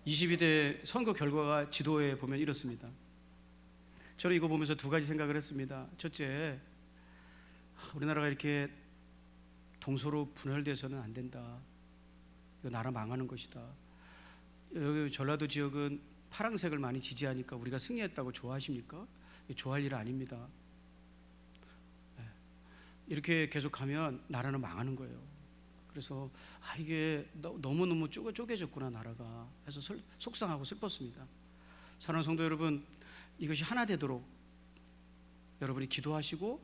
22대 선거 결과가 지도에 보면 이렇습니다. 저는 이거 보면서 두 가지 생각을 했습니다. 첫째, 우리나라가 이렇게 동서로 분열돼서는 안 된다. 이거 나라 망하는 것이다. 여기 전라도 지역은 파란색을 많이 지지하니까 우리가 승리했다고 좋아하십니까? 좋아할 일 아닙니다. 이렇게 계속하면 나라는 망하는 거예요. 그래서 이게 너무너무 쪼개졌구나 나라가 해서 속상하고 슬펐습니다. 사랑하는 성도 여러분, 이것이 하나 되도록 여러분이 기도하시고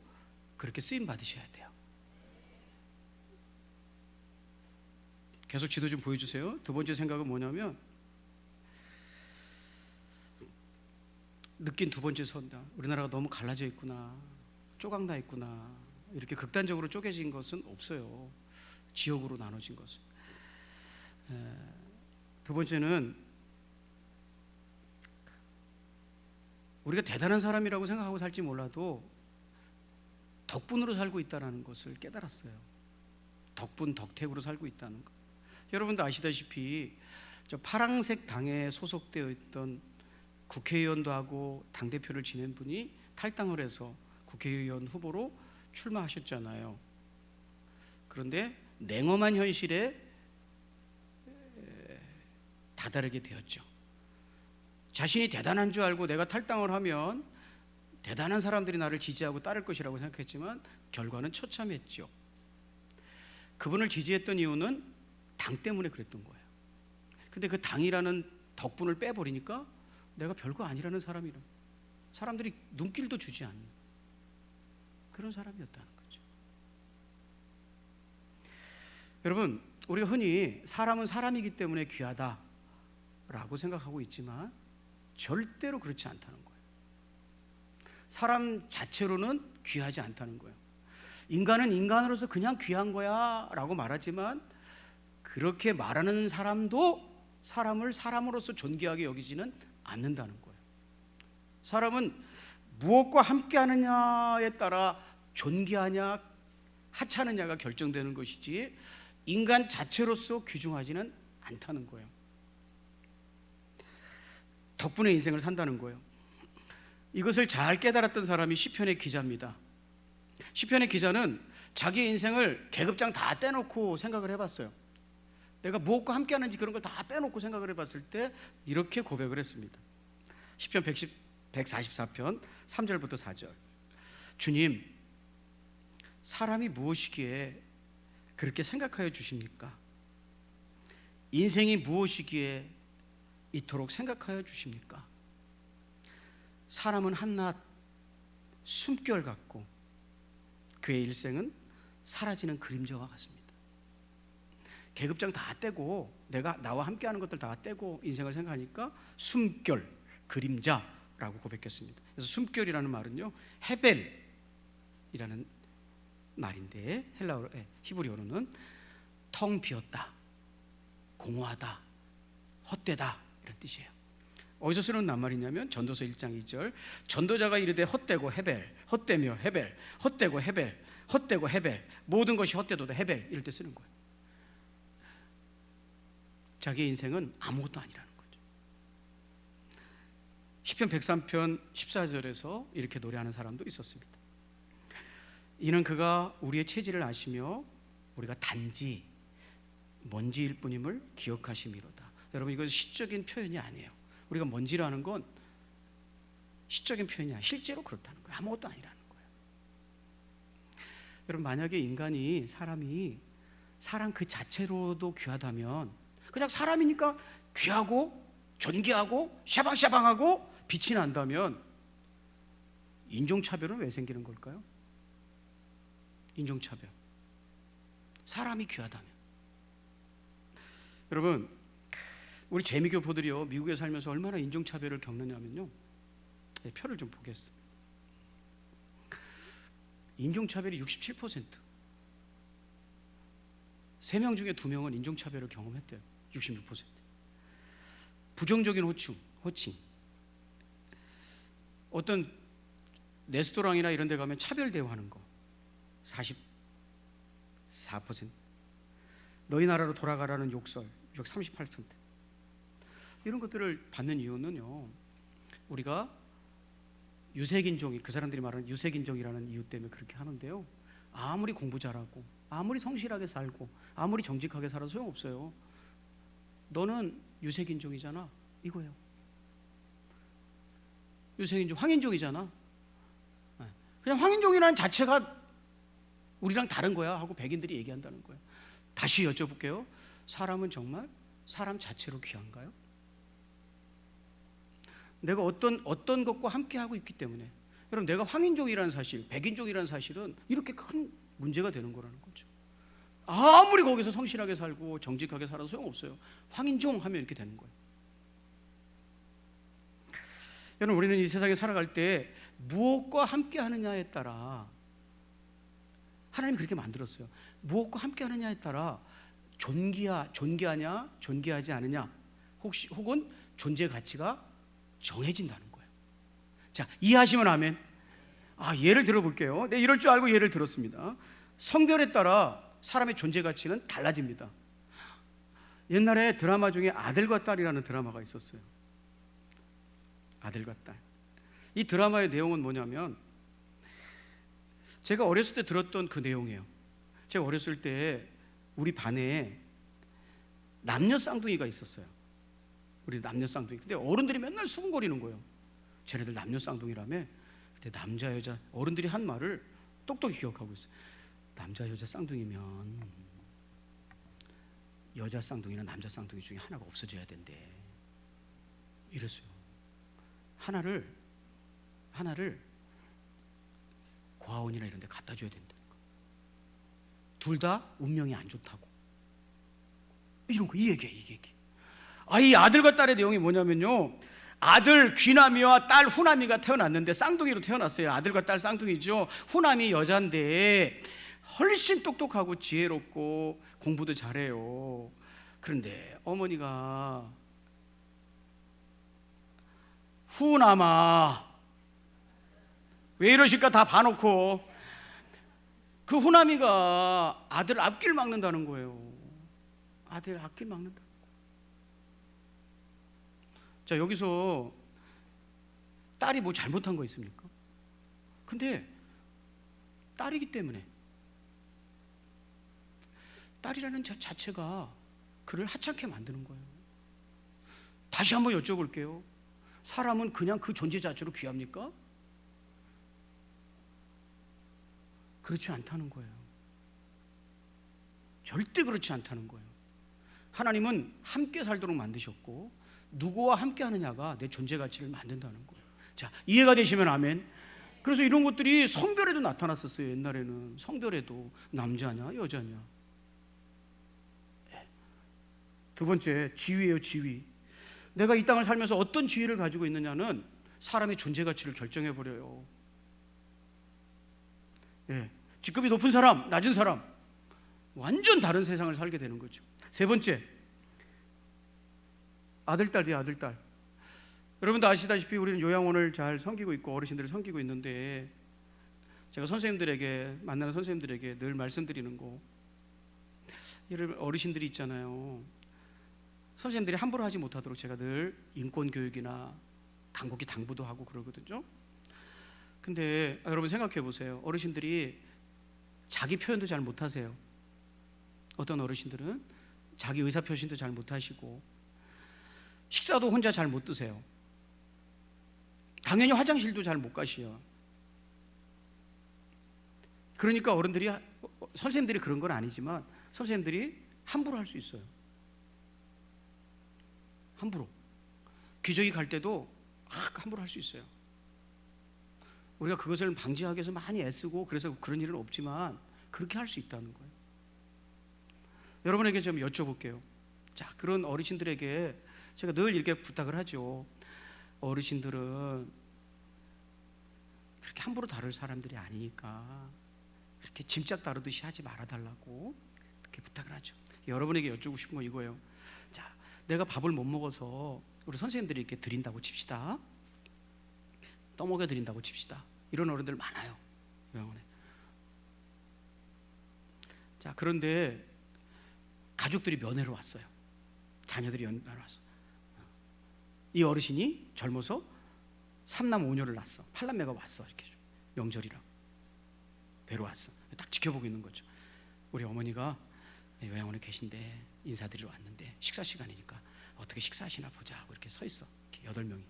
그렇게 쓰임 받으셔야 돼요. 계속 지도 좀 보여주세요. 두 번째 생각은 뭐냐면, 느낀 두 번째 선다. 우리나라가 너무 갈라져 있구나, 쪼각나 있구나. 이렇게 극단적으로 쪼개진 것은 없어요. 지역으로 나눠진 것은. 두 번째는 우리가 대단한 사람이라고 생각하고 살지 몰라도 덕분으로 살고 있다는 것을 깨달았어요. 덕분, 덕택으로 살고 있다는 것. 여러분도 아시다시피 저 파랑색 당에 소속되어 있던 국회의원도 하고 당대표를 지낸 분이 탈당을 해서 국회의원 후보로 출마하셨잖아요. 그런데 냉엄한 현실에 다다르게 되었죠. 자신이 대단한 줄 알고 내가 탈당을 하면 대단한 사람들이 나를 지지하고 따를 것이라고 생각했지만 결과는 처참했죠. 그분을 지지했던 이유는 당 때문에 그랬던 거예요. 근데 그 당이라는 덕분을 빼버리니까 내가 별거 아니라는 사람이라, 사람들이 눈길도 주지 않는 그런 사람이었다는 거죠. 여러분, 우리가 흔히 사람은 사람이기 때문에 귀하다라고 생각하고 있지만 절대로 그렇지 않다는 거예요. 사람 자체로는 귀하지 않다는 거예요. 인간은 인간으로서 그냥 귀한 거야 라고 말하지만, 그렇게 말하는 사람도 사람을 사람으로서 존귀하게 여기지는 않는다는 거예요. 사람은 무엇과 함께 하느냐에 따라 존귀하냐 하찮으냐가 결정되는 것이지 인간 자체로서 귀중하지는 않다는 거예요. 덕분에 인생을 산다는 거예요. 이것을 잘 깨달았던 사람이 시편의 기자입니다. 시편의 기자는 자기의 인생을 계급장 다 떼놓고 생각을 해봤어요. 내가 무엇과 함께 하는지 그런 걸 다 빼놓고 생각을 해봤을 때 이렇게 고백을 했습니다. 시편 144편 3절부터 4절. 주님, 사람이 무엇이기에 그렇게 생각하여 주십니까? 인생이 무엇이기에 이토록 생각하여 주십니까? 사람은 한낱 숨결 같고 그의 일생은 사라지는 그림자와 같습니다. 계급장 다 떼고 내가 나와 함께하는 것들 다 떼고 인생을 생각하니까 숨결, 그림자라고 고백했습니다. 그래서 숨결이라는 말은요, 헤벨이라는 말인데 헬라어로, 히브리어로는 텅 비었다, 공허하다, 헛되다 이런 뜻이에요. 어디서 쓰는 낱말이냐면 전도서 1장 2절, 전도자가 이르되 헛되고 헤벨, 헛되며 헤벨, 헛되고 헤벨, 헛되고 헤벨, 모든 것이 헛되도다 헤벨, 이럴 때 쓰는 거예요. 자기의 인생은 아무것도 아니라는 거죠. 시편 103편 14절에서 이렇게 노래하는 사람도 있었습니다. 이는 그가 우리의 체질을 아시며 우리가 단지 먼지일 뿐임을 기억하심이로다. 여러분, 이건 시적인 표현이 아니에요. 우리가 먼지라는 건 시적인 표현이 아니라 실제로 그렇다는 거예요. 아무것도 아니라는 거예요. 여러분, 만약에 인간이, 사람이 사람 그 자체로도 귀하다면, 그냥 사람이니까 귀하고 존귀하고 샤방샤방하고 빛이 난다면 인종차별은 왜 생기는 걸까요? 인종차별. 사람이 귀하다면. 여러분, 우리 재미교포들이요, 미국에 살면서 얼마나 인종차별을 겪느냐면요, 표를 좀 보겠습니다. 인종차별이 67%. 3명 중에 2명은 인종차별을 경험했대요. 66%. 부정적인 호칭. 어떤 레스토랑이나 이런 데 가면 차별 대우하는 거 44%. 너희 나라로 돌아가라는 욕설 38%. 이런 것들을 받는 이유는요, 우리가 유색인종이, 그 사람들이 말하는 유색인종이라는 이유 때문에 그렇게 하는데요, 아무리 공부 잘하고 아무리 성실하게 살고 아무리 정직하게 살아도 소용없어요. 너는 유색인종이잖아, 이거예요. 유색인종, 황인종이잖아. 그냥 황인종이라는 자체가 우리랑 다른 거야 하고 백인들이 얘기한다는 거예요. 다시 여쭤볼게요. 사람은 정말 사람 자체로 귀한가요? 내가 어떤 것과 함께 하고 있기 때문에, 여러분, 내가 황인종이라는 사실, 백인종이라는 사실은 이렇게 큰 문제가 되는 거라는 거죠. 아무리 거기서 성실하게 살고 정직하게 살아도 소용없어요. 황인종 하면 이렇게 되는 거예요. 여러분, 우리는 이 세상에 살아갈 때 무엇과 함께 하느냐에 따라, 하나님이 그렇게 만들었어요. 무엇과 함께 하느냐에 따라 존귀하냐 존귀하지 않느냐, 혹은 존재 가치가 정해진다는 거예요. 자, 이해하시면 아멘. 예를 들어볼게요. 네, 이럴 줄 알고 예를 들었습니다. 성별에 따라 사람의 존재 가치는 달라집니다. 옛날에 드라마 중에 아들과 딸이라는 드라마가 있었어요. 아들과 딸. 이 드라마의 내용은 뭐냐면, 제가 어렸을 때 들었던 그 내용이에요. 제가 어렸을 때 우리 반에 남녀 쌍둥이가 있었어요. 우리 남녀 쌍둥이. 근데 어른들이 맨날 수군거리는 거예요. 쟤네들 남녀 쌍둥이라며. 그때 남자 여자, 어른들이 한 말을 똑똑히 기억하고 있어요. 남자 여자 쌍둥이면 여자 쌍둥이나 남자 쌍둥이 중에 하나가 없어져야 된대, 이랬어요. 하나를 과원이나 이런 데 갖다 줘야 된다는 거. 둘 다 운명이 안 좋다고. 이런 거, 이 얘기. 이 아들과 딸의 내용이 뭐냐면요, 아들 귀남이와 딸 후남이가 태어났는데 쌍둥이로 태어났어요. 아들과 딸 쌍둥이죠. 후남이 여잔데 훨씬 똑똑하고 지혜롭고 공부도 잘해요. 그런데 어머니가, 후남아, 왜 이러실까 다 봐놓고, 그 후남이가 아들 앞길 막는다는 거예요. 아들 앞길 막는다. 자, 여기서 딸이 뭐 잘못한 거 있습니까? 근데 딸이기 때문에, 딸이라는 자체가 그를 하찮게 만드는 거예요. 다시 한번 여쭤볼게요. 사람은 그냥 그 존재 자체로 귀합니까? 그렇지 않다는 거예요. 절대 그렇지 않다는 거예요. 하나님은 함께 살도록 만드셨고, 누구와 함께 하느냐가 내 존재 가치를 만든다는 거예요. 자, 이해가 되시면 아멘. 그래서 이런 것들이 성별에도 나타났었어요. 옛날에는 성별에도 남자냐 여자냐. 두 번째, 지위예요. 지위. 내가 이 땅을 살면서 어떤 지위를 가지고 있느냐는 사람의 존재 가치를 결정해 버려요. 직급이 높은 사람, 낮은 사람, 완전 다른 세상을 살게 되는 거죠. 세 번째, 아들, 딸이에요. 아들, 딸. 여러분도 아시다시피 우리는 요양원을 잘 섬기고 있고 어르신들을 섬기고 있는데, 제가 만나는 선생님들에게 늘 말씀드리는 거, 이런 어르신들이 있잖아요. 선생님들이 함부로 하지 못하도록 제가 늘 인권 교육이나 간곡히 당부도 하고 그러거든요. 근데 여러분 생각해 보세요. 어르신들이 자기 표현도 잘 못하세요. 어떤 어르신들은 자기 의사 표현도 잘 못하시고, 식사도 혼자 잘 못 드세요. 당연히 화장실도 잘 못 가시요. 그러니까 선생님들이 그런 건 아니지만 선생님들이 함부로 할 수 있어요. 함부로. 기저귀 갈 때도 함부로 할 수 있어요. 우리가 그것을 방지하기 위해서 많이 애쓰고 그래서 그런 일은 없지만 그렇게 할 수 있다는 거예요. 여러분에게 좀 여쭤볼게요. 자, 그런 어르신들에게 제가 늘 이렇게 부탁을 하죠. 어르신들은 그렇게 함부로 다룰 사람들이 아니니까 그렇게 짐짝 다루듯이 하지 말아달라고 그렇게 부탁을 하죠. 여러분에게 여쭈고 싶은 건 이거예요. 자, 내가 밥을 못 먹어서 우리 선생님들이 이렇게 드린다고 칩시다. 떠먹여 드린다고 칩시다. 이런 어른들 많아요, 요양원에. 자, 그런데 가족들이 면회로 왔어요. 자녀들이 면회로 왔어요. 이 어르신이 젊어서 3남 5녀를 낳았어. 8남매가 왔어. 이렇게 명절이라 뵈러 왔어. 딱 지켜보고 있는 거죠. 우리 어머니가 요양원에 계신데 인사드리러 왔는데 식사 시간이니까 어떻게 식사하시나 보자 하고 이렇게 서 있어. 이렇게 8명이.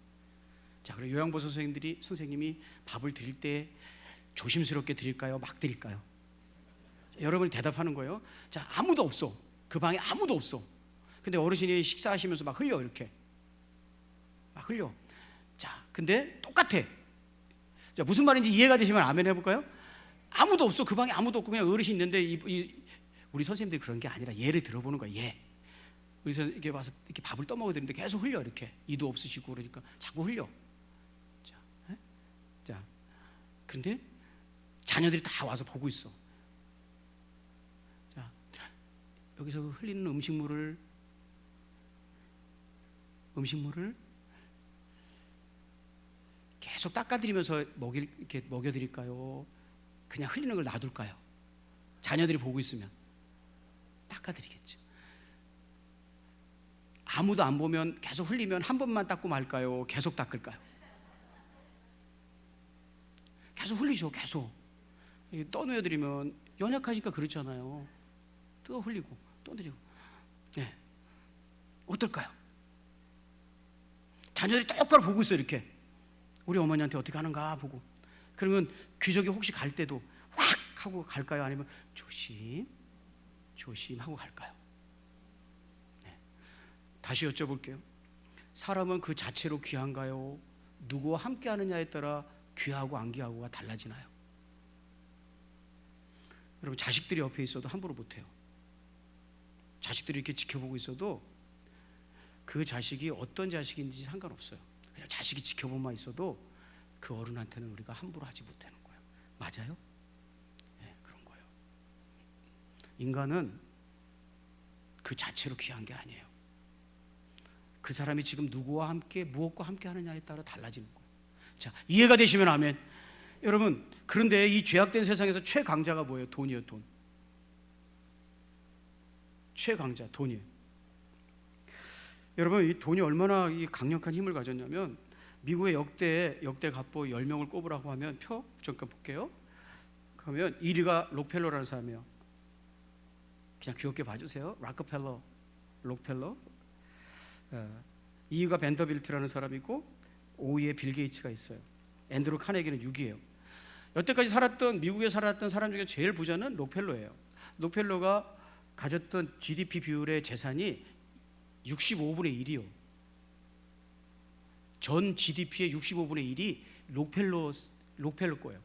자, 그리고 요양보호 선생님이 밥을 드릴 때 조심스럽게 드릴까요? 막 드릴까요? 자, 여러분이 대답하는 거예요. 자, 아무도 없어. 그 방에 아무도 없어. 근데 어르신이 식사하시면서 막 흘려, 이렇게 막 흘려. 자, 근데 똑같아. 자, 무슨 말인지 이해가 되시면 아멘 해볼까요? 아무도 없어. 그 방에 아무도 없고 그냥 어르신 있는데 우리 선생님들이 그런 게 아니라 예를 들어보는 거야. 예. 그래서 이렇게 와서 이렇게 밥을 떠먹어야 되는데 계속 흘려. 이렇게 이도 없으시고 그러니까 자꾸 흘려. 자, 그런데 자녀들이 다 와서 보고 있어. 자, 여기서 흘리는 음식물을 계속 닦아드리면서 이렇게 먹여드릴까요? 그냥 흘리는 걸 놔둘까요? 자녀들이 보고 있으면 닦아드리겠죠. 아무도 안 보면 계속 흘리면 한 번만 닦고 말까요? 계속 닦을까요? 계속 흘리죠. 계속 떠내드리면 연약하니까 그렇잖아요. 또 흘리고 떠드리고. 네. 어떨까요? 자녀들이 똑바로 보고 있어요. 이렇게 우리 어머니한테 어떻게 하는가 보고. 그러면 귀족이 혹시 갈 때도 확 하고 갈까요? 아니면 조심 하고 갈까요? 네. 다시 여쭤볼게요. 사람은 그 자체로 귀한가요? 누구와 함께 하느냐에 따라 귀하고 안 귀하고가 달라지나요? 여러분, 자식들이 옆에 있어도 함부로 못해요. 자식들이 이렇게 지켜보고 있어도 그 자식이 어떤 자식인지 상관없어요. 그냥 자식이 지켜보만 있어도 그 어른한테는 우리가 함부로 하지 못하는 거예요. 맞아요? 네, 그런 거예요. 인간은 그 자체로 귀한 게 아니에요. 그 사람이 지금 누구와 함께 무엇과 함께 하느냐에 따라 달라지는 거예요. 자, 이해가 되시면 아멘. 여러분, 그런데 이 죄악된 세상에서 최강자가 뭐예요? 돈이에요. 돈. 최강자 돈이에요. 여러분, 이 돈이 얼마나 이 강력한 힘을 가졌냐면 미국의 역대 갑부 10명을 꼽으라고 하면 표 잠깐 볼게요. 그러면 1위가 록펠러라는 사람이에요. 그냥 귀엽게 봐주세요. 록펠러. 2위가 벤더빌트라는 사람이고 5위에 빌 게이츠가 있어요. 앤드루 카네기는 6위예요. 여태까지 미국에 살았던 사람 중에 제일 부자는 록펠러예요. 록펠러가 가졌던 GDP 비율의 재산이 65분의 1이요. 전 GDP의 65분의 1이 록펠러 거예요.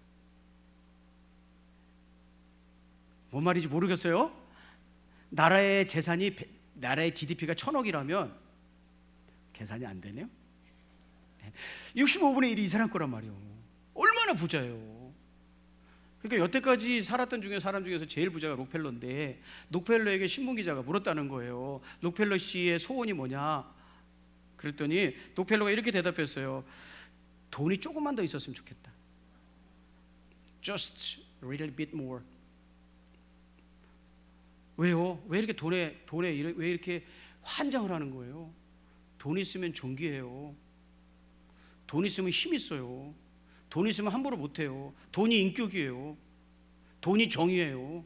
뭔 말인지 모르겠어요? 나라의 GDP가 1000억이라면 계산이 안 되네요. 65분의 1이 이 사람 거란 말이에요. 얼마나 부자예요. 그러니까 여태까지 살았던 사람 중에서 제일 부자가 록펠러인데 록펠러에게 신문기자가 물었다는 거예요. 록펠러 씨의 소원이 뭐냐? 그랬더니 록펠러가 이렇게 대답했어요. 돈이 조금만 더 있었으면 좋겠다. Just a little bit more. 왜요? 왜 이렇게 돈에 왜 이렇게 환장을 하는 거예요? 돈 있으면 존귀해요. 돈 있으면 힘 있어요. 돈 있으면 함부로 못해요. 돈이 인격이에요. 돈이 정의예요.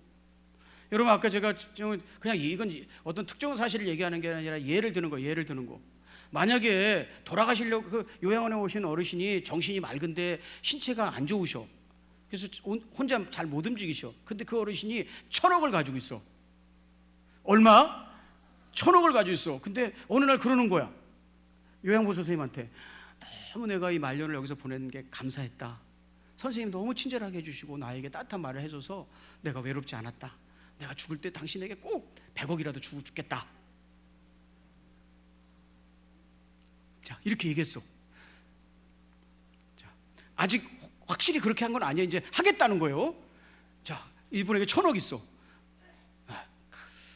여러분, 아까 제가 그냥 이건 어떤 특정한 사실을 얘기하는 게 아니라 예를 드는 거. 만약에 돌아가시려고 요양원에 오신 어르신이 정신이 맑은데 신체가 안 좋으셔. 그래서 혼자 잘 못 움직이셔. 근데 그 어르신이 1000억을 가지고 있어. 얼마? 1000억을 가지고 있어. 근데 어느 날 그러는 거야. 요양보호 선생님한테 너무 내가 이 말년을 여기서 보내는 게 감사했다. 선생님 너무 친절하게 해주시고 나에게 따뜻한 말을 해줘서 내가 외롭지 않았다. 내가 죽을 때 당신에게 꼭 100억이라도 주고 죽겠다. 자, 이렇게 얘기했어. 자, 아직 확실히 그렇게 한 건 아니에요. 이제 하겠다는 거예요. 자, 이분에게 1000억 있어.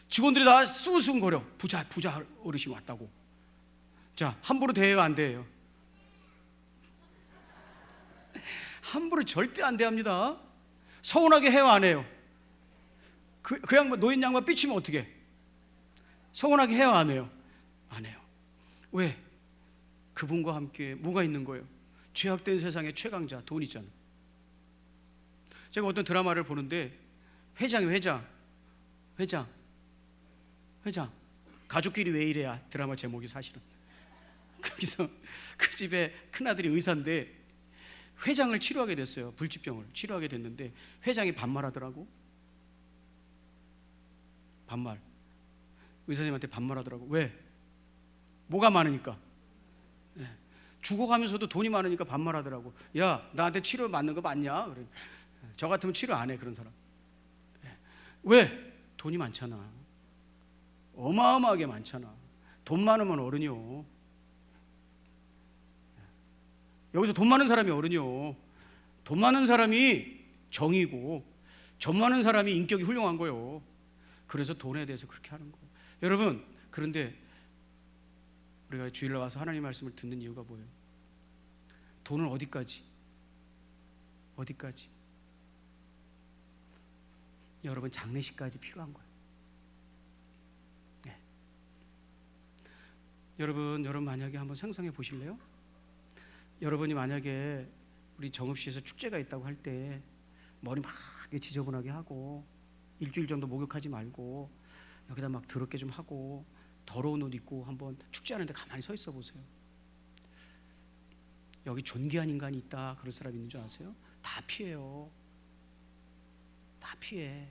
직원들이 다 숭숭거려. 부자 어르신 왔다고. 자, 함부로 대해요, 안 대해요? 함부로 절대 안 대합니다. 서운하게 해요, 안 해요? 그 양반, 노인 양반 삐치면 어떻게? 서운하게 해요, 안 해요? 안 해요. 왜? 그분과 함께 뭐가 있는 거예요? 죄악된 세상의 최강자 돈이잖아요. 제가 어떤 드라마를 보는데 회장 가족끼리 왜 이래야 드라마 제목이 사실은. 거기서 그 집에 큰아들이 의사인데 회장을 치료하게 됐어요. 불치병을 치료하게 됐는데 회장이 반말하더라고. 반말. 의사님한테 반말하더라고. 왜? 뭐가 많으니까. 죽어가면서도 돈이 많으니까 반말하더라고. 야, 나한테 치료 맞는 거 맞냐? 그래. 저 같으면 치료 안 해, 그런 사람. 왜? 돈이 많잖아. 어마어마하게 많잖아. 돈 많으면 어른이요. 여기서 돈 많은 사람이 어른이요. 돈 많은 사람이 정이고 돈 많은 사람이 인격이 훌륭한 거요. 그래서 돈에 대해서 그렇게 하는 거예요. 여러분, 그런데 우리가 주일날 와서 하나님 말씀을 듣는 이유가 뭐예요? 돈은 어디까지? 여러분, 장례식까지 필요한 거예요. 네. 여러분 만약에 한번 상상해 보실래요? 여러분이 만약에 우리 정읍시에서 축제가 있다고 할 때 머리 막 지저분하게 하고 일주일 정도 목욕하지 말고 여기다 막 더럽게 좀 하고 더러운 옷 입고 한번 축제하는데 가만히 서 있어 보세요. 여기 존귀한 인간이 있다 그럴 사람 있는 줄 아세요? 다 피해요. 다 피해.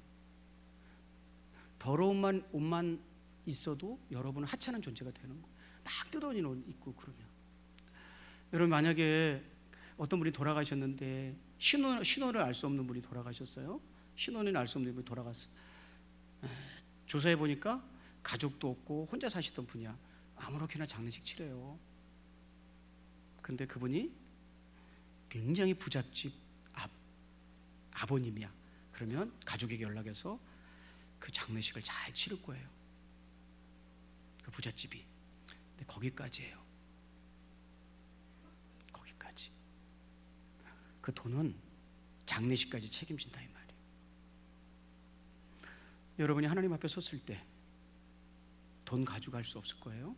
더러운 옷만 있어도 여러분은 하찮은 존재가 되는 거예요. 막 뜯어진 옷 입고 그러면. 여러분, 만약에 어떤 분이 돌아가셨는데 신원을 알 수 없는 분이 돌아가셨어요. 신원을 알 수 없는 분이 돌아갔어요. 조사해 보니까 가족도 없고 혼자 사시던 분이야. 아무렇게나 장례식 치래요. 근데 그분이 굉장히 부잣집 아버님이야. 그러면 가족에게 연락해서 그 장례식을 잘 치를 거예요. 그 부잣집이. 근데 거기까지예요. 거기까지. 그 돈은 장례식까지 책임진다 이 말이에요. 여러분이 하나님 앞에 섰을 때 돈 가져갈 수 없을 거예요.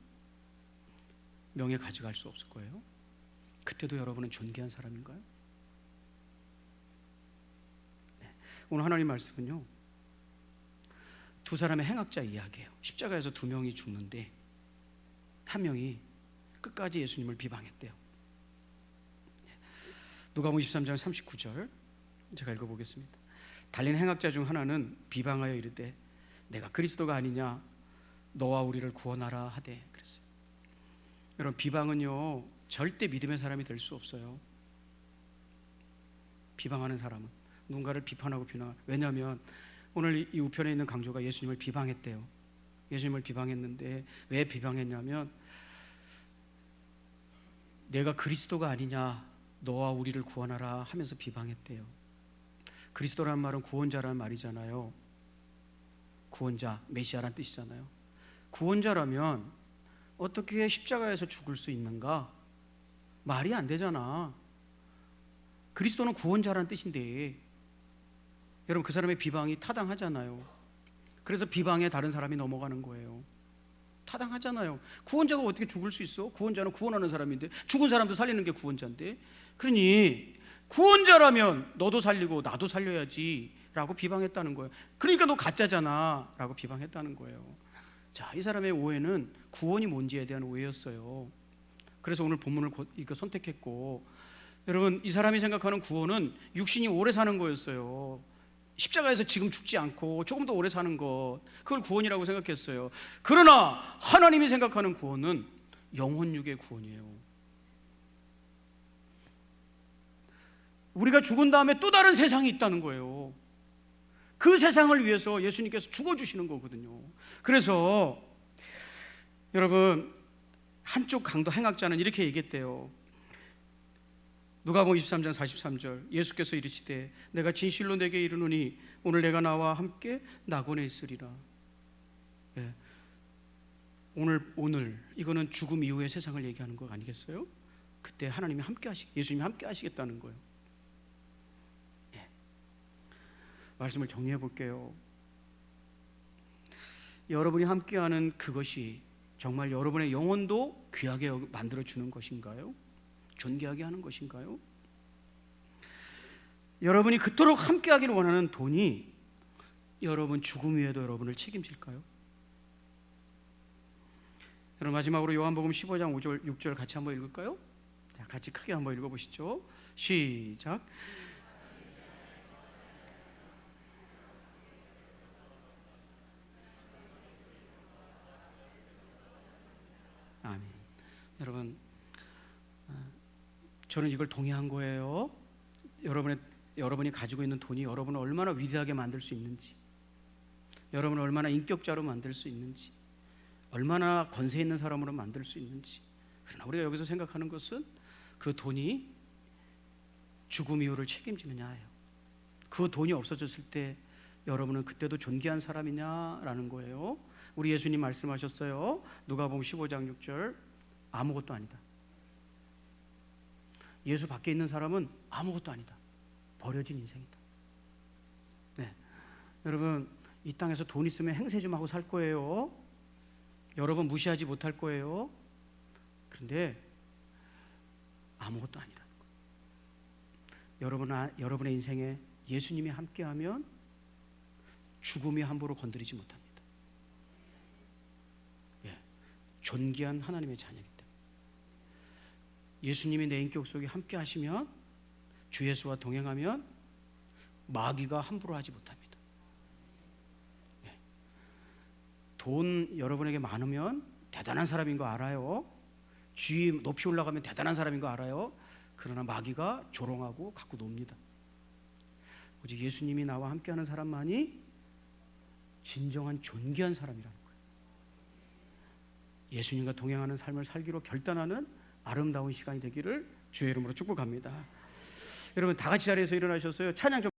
명예 가져갈 수 없을 거예요. 그때도 여러분은 존귀한 사람인가요? 네. 오늘 하나님 말씀은요, 두 사람의 행악자 이야기예요. 십자가에서 두 명이 죽는데 한 명이 끝까지 예수님을 비방했대요. 누가복음 23장 39절 제가 읽어보겠습니다. 달린 행악자 중 하나는 비방하여 이르되 내가 그리스도가 아니냐 너와 우리를 구원하라 하되 그랬어요. 여러분, 비방은요 절대 믿음의 사람이 될 수 없어요. 비방하는 사람은 누군가를 비판하고 비난하고. 왜냐하면 오늘 이 우편에 있는 강조가 예수님을 비방했대요. 예수님을 비방했는데 왜 비방했냐면 내가 그리스도가 아니냐 너와 우리를 구원하라 하면서 비방했대요. 그리스도라는 말은 구원자라는 말이잖아요. 구원자, 메시아란 뜻이잖아요. 구원자라면 어떻게 십자가에서 죽을 수 있는가? 말이 안 되잖아. 그리스도는 구원자라는 뜻인데 여러분, 그 사람의 비방이 타당하잖아요. 그래서 비방에 다른 사람이 넘어가는 거예요. 타당하잖아요. 구원자가 어떻게 죽을 수 있어? 구원자는 구원하는 사람인데, 죽은 사람도 살리는 게 구원자인데. 그러니 구원자라면 너도 살리고 나도 살려야지 라고 비방했다는 거예요. 그러니까 너 가짜잖아 라고 비방했다는 거예요. 자, 이 사람의 오해는 구원이 뭔지에 대한 오해였어요. 그래서 오늘 본문을 이거 선택했고, 여러분, 이 사람이 생각하는 구원은 육신이 오래 사는 거였어요. 십자가에서 지금 죽지 않고 조금 더 오래 사는 것, 그걸 구원이라고 생각했어요. 그러나 하나님이 생각하는 구원은 영혼육의 구원이에요. 우리가 죽은 다음에 또 다른 세상이 있다는 거예요. 그 세상을 위해서 예수님께서 죽어주시는 거거든요. 그래서 여러분, 한쪽 강도 행악자는 이렇게 얘기했대요. 누가복음 23장 43절 예수께서 이르시되 내가 진실로 내게 이르노니 오늘 내가 나와 함께 낙원에 있으리라. 예. 오늘 이거는 죽음 이후의 세상을 얘기하는 거 아니겠어요? 그때 하나님이 예수님이 함께 하시겠다는 거예요. 예. 말씀을 정리해 볼게요. 여러분이 함께하는 그것이 정말 여러분의 영혼도 귀하게 만들어 주는 것인가요? 존귀하게 하는 것인가요? 여러분이 그토록 함께하기를 원하는 돈이 여러분 죽음 후에도 여러분을 책임질까요? 여러분, 마지막으로 요한복음 15장 5절 6절 같이 한번 읽을까요? 자, 같이 크게 한번 읽어보시죠. 시작. 아멘. 여러분, 저는 이걸 동의한 거예요. 여러분이 가지고 있는 돈이 여러분을 얼마나 위대하게 만들 수 있는지, 여러분을 얼마나 인격자로 만들 수 있는지, 얼마나 권세 있는 사람으로 만들 수 있는지. 그러나 우리가 여기서 생각하는 것은 그 돈이 죽음 이후를 책임지느냐예요. 그 돈이 없어졌을 때 여러분은 그때도 존귀한 사람이냐라는 거예요. 우리 예수님 말씀하셨어요. 누가복음 15장 6절, 아무것도 아니다. 예수 밖에 있는 사람은 아무것도 아니다. 버려진 인생이다. 네, 여러분, 이 땅에서 돈 있으면 행세 좀 하고 살 거예요. 여러분 무시하지 못할 거예요. 그런데 아무것도 아니라는 거예요. 여러분의 인생에 예수님이 함께하면 죽음이 함부로 건드리지 못합니다. 예, 존귀한 하나님의 자녀이기 때문에 예수님이 내 인격 속에 함께하시면, 주 예수와 동행하면 마귀가 함부로 하지 못합니다. 예, 돈 여러분에게 많으면 대단한 사람인 거 알아요. 주위 높이 올라가면 대단한 사람인 거 알아요. 그러나 마귀가 조롱하고 갖고 놉니다. 오직 예수님이 나와 함께하는 사람만이 진정한 존귀한 사람이라는 거예요. 예수님과 동행하는 삶을 살기로 결단하는 아름다운 시간이 되기를 주의 이름으로 축복합니다. 여러분, 다 같이 자리에서 일어나셨어요. 찬양 좀